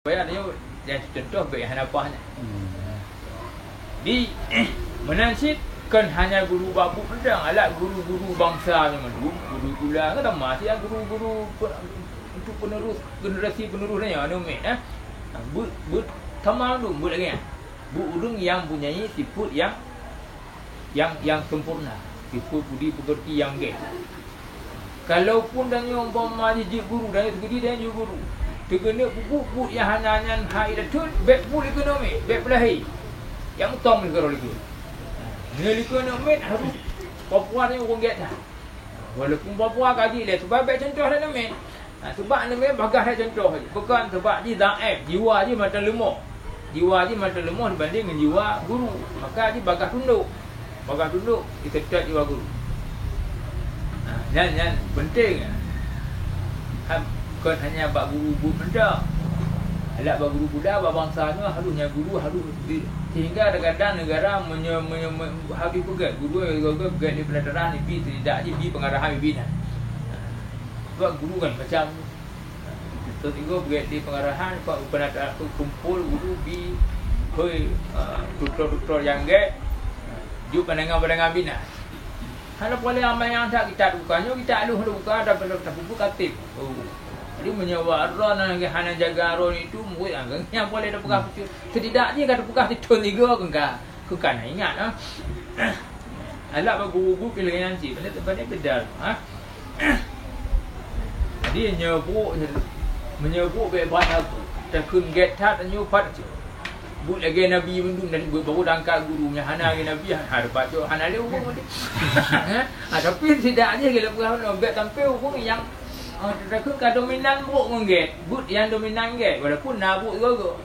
Supaya dia contoh baik Hanafah ni. Di menasibkan hanya guru babu pedang, alat guru-guru bangsa memang guru pula kan masih guru-guru untuk penerus generasi penerusnya anu mek tamam tu buat lagi. Bu urang yang punyai sifat yang sempurna, sifat budi pekerti yang baik. Kalaupun dan yang umpama dia guru dan segedi dan juga guru. Terkena buku yang hanya hai datun beg bu ekonomi, beg belahi. Yang utang ni kalau itu. Ni ekonomi harus Papua ni orang get dah. Walaupun Papua kaji le sebab beg contoh dah nama. Sebab nama bagah dah contoh. Bukan sebab dia dhaif, jiwa dia macam lemah. Jiwa dia macam lemah dibanding dengan jiwa guru. Maka dia bagah tunduk. Bagah tunduk kita ketat jiwa guru. Yang penting bukan hanya bak guru benda. Alat bak guru budak bak bangsa ni harusnya guru harus sehingga kadang-kadang negara habis pegat guru pegat di pelataran ni pi tidak je pi pengarahan pimpinan. Sebab guru kan macam tiga pegat di pengarahan pak pelataran tu kumpul guru pi hoi doktor-doktor yang gek ju pandangan-pandangan bina. Kalau boleh amal yang tak kita bukannya kita aluh buka ada benda buku katib. Jadi menyewa ron yang hana jaga ron itu mungkin yang boleh dah buka kecil. Setidaknya kata buka titon tiga kan ingat ah. Alat bagu-bagu pilih nanti benda tempatnya bedal ah. Jadi menyebut baik-baik takun get tat nyupat but lagi Nabi mendung dari baru dangkal gurunya hana lagi Nabi ada baca hana le hukum dia. Tapi setidaknya kalau bukan bet tampil hukum yang takut ka dominan buk ngget but yang dominan ngget walaupun nabuk gogo.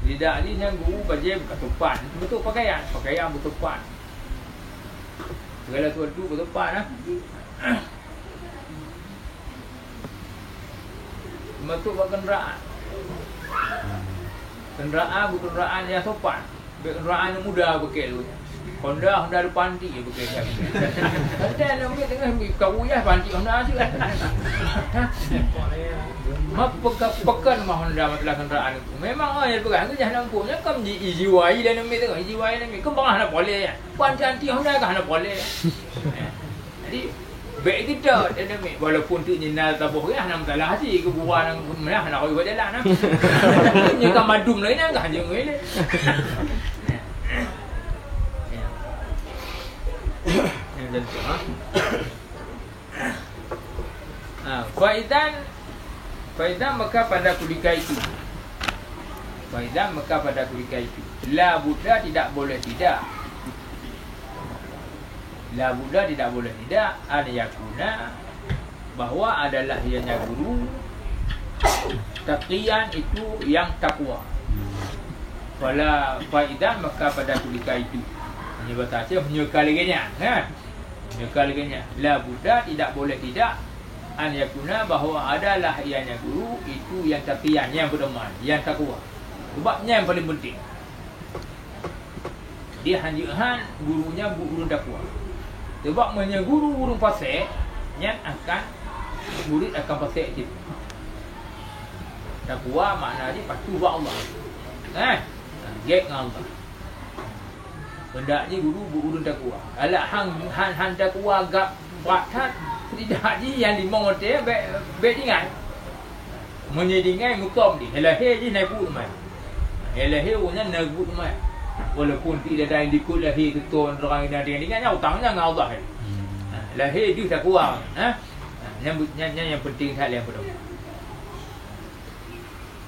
Tidak ni yang guru baje ketupan betul pakaian bertupan. Segala tu bertupan ah. Betul buat kenderaan. Kenderaan bukan kenderaan yang sopan. Kenderaan yang mudah pakai tu. Honda ada panti je pakai dia. Ada nak ambil tengah kau ya panti Honda je. Mak pekan mah Honda masalah kenderaan itu. Memang yang pegang tu jangan nampaknya kam jiwai dan ambil tengok jiwai dan ambil. Kau bang nak boleh ya. Panti Honda kan nak boleh. Jadi baik kita dan ambil walaupun tu nyinal tabuh ya nak masalah hati ke buah nang mana nak kau buat jalan ah. Ni kan madum lain kan hanya ngel. Faidan maka pada kulika itu. Faidan maka pada kulika itu. La Buddha tidak boleh tidak. La Buddha tidak boleh tidak. Ada yakuna bahawa adalah ianya guru. Taqiyan itu yang takwa. Fala faidan maka pada kulika itu. Ini berkata menyekalinya, kan? Menyekalinya. La Buddha tidak boleh tidak. An yakuna bahawa adalah ianya guru itu yang taqiyan, yang berdoman, yang takwa. Sebabnya yang paling penting. Dia hanyahan gurunya guru takwa. Sebab guru fasik, yang akan murid akan fasik itu. Takwa maknanya patuh kepada Allah. Kan? Gek dengan Allah. Hendaknya guru takwa. Alat hang takwa gap batat tidak ji yang lima hotel baik ingat. Menyedingai mukom di. Lahir je naik pun mai. Lahir punya naik pun mai. Walaupun tidak ada yang dikut lahir ketun orang yang dengan utangnya dengan Allah. Lahir dia takwa. Yang penting hal yang pertama.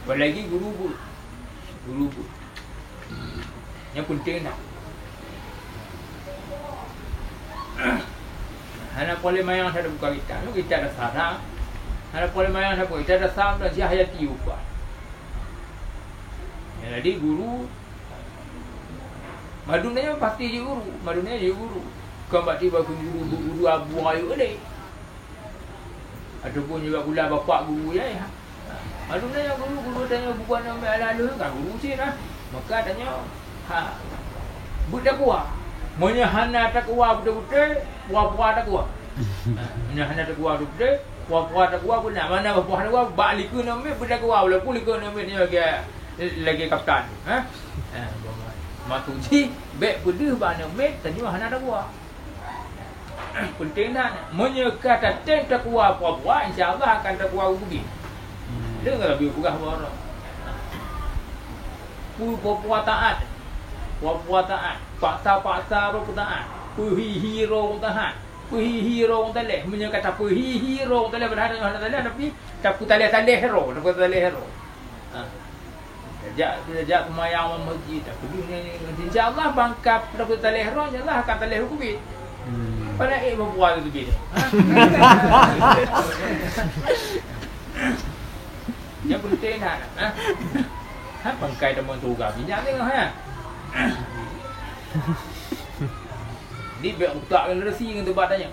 Apalagi guru yang penting nak. Hana boleh mayang ada buka kita ada sarang. Hana boleh mayang ada kita ada sarang dan dia hayati upah. Jadi guru madunnya pasti je guru, madunnya je guru. Bukan tiba guru abu ayu ni. Ataupun juga pula bapak guru ya. Madunnya guru tanya bukan nama lalu kan guru sih lah. Maka tanya budak kuah. Menyahana takwa betul-betul, buah-buah takwa. Menyahana takwa betul-betul, Puan-puan tak kuat pun nak mana puan kuat balik ke nama benda kuat boleh pulih ke nama ni lagi kapten. Ha? Matuji baik pedih bana met tadi mana tak kuat. Penting dah menyekat ten tak kuat puan insya-Allah akan tak kuat rugi. Dengar lebih kurang orang. Puan taat. Puan taat. Paksa ro taat. Puhi ro taat. Puhi ro taleh menyekat puhi ro taleh berhadap tapi tak taleh hero, tak taleh hero. Sejak pemayang masjid tak peduli ni insya-Allah bangkap tak taleh hero insya-Allah akan taleh kubit. Pada berbuat itu dia. Yang penting nak. Ha bangkai teman tu gak minyak tengok ha. Ni biar utak generasi dengan tempat tanya.